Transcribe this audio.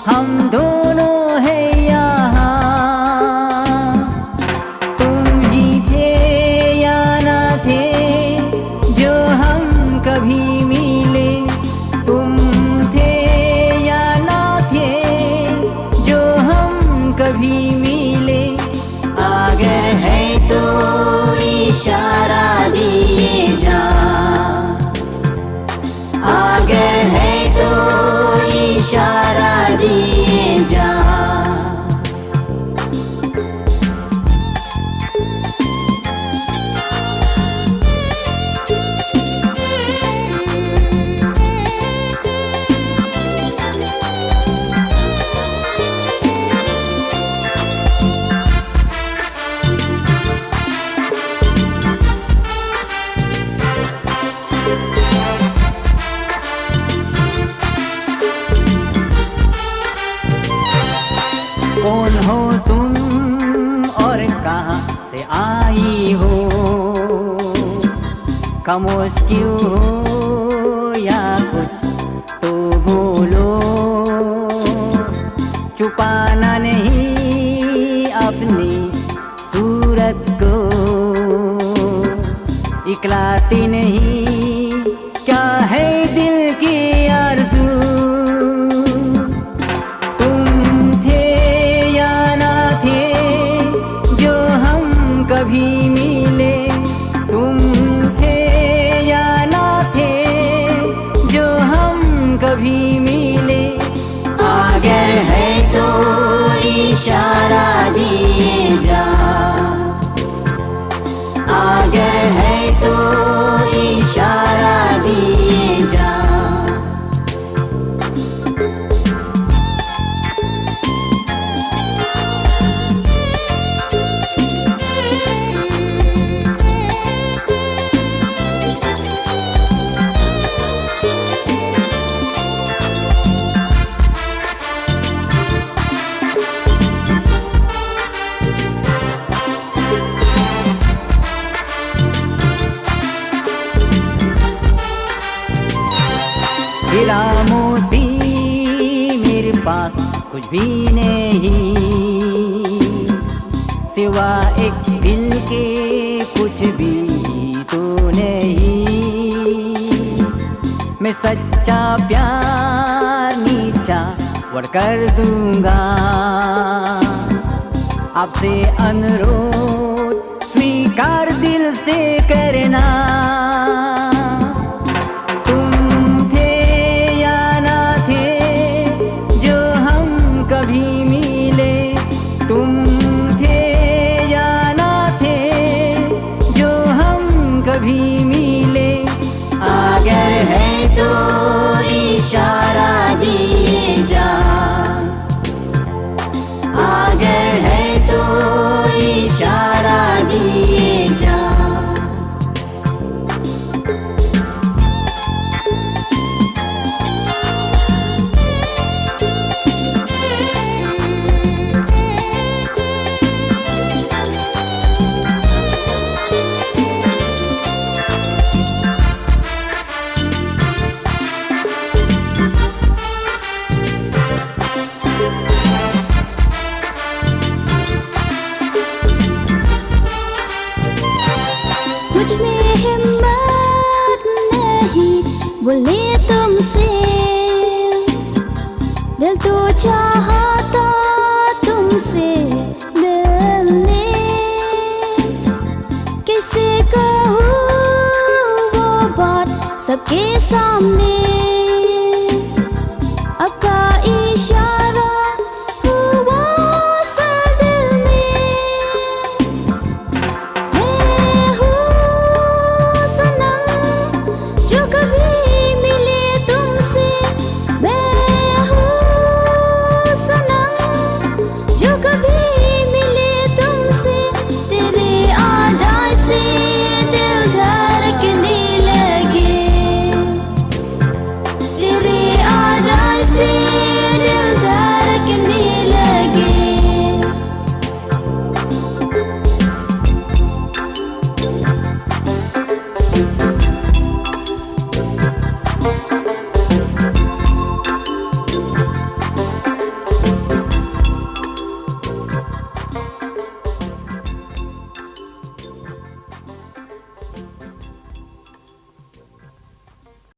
हम दोनों है यहाँ। तुम ही थे या ना थे जो हम कभी मिले, तुम थे या ना थे जो हम कभी मिले। अगर है तो इशारा दिए जा, अगर है तो इशारा दिए जा। कौन हो तुम और कहाँ से आई हो, खामोश क्यों हो या कुछ तो बोलो। छुपाना नहीं अपनी सूरत को, इकलाती नहीं क्या है दिल की आरज़ू। कभी मिले, तुम थे या ना थे जो हम कभी मिले। अगर है तो इशारा दिए जा, अगर है तो इशारा दिए जा। हीरा मोती मेरे पास कुछ भी नहीं, सिवा एक दिल के कुछ भी तो नहीं। मैं सच्चा प्यार नीछावर कर दूंगा, आपसे अनुरोध स्वीकार दिल से करना। कभी मिले, तुम थे या ना थे जो हम कभी मिले। अगर है तो इशारा दिए जा, अगर है तो इशारा दिए जा। मुझ में हिम्मत नहीं बोले तुमसे, दिल तो चाहता तुमसे मिलने। कैसे कहूँ वो बात सबके सामने,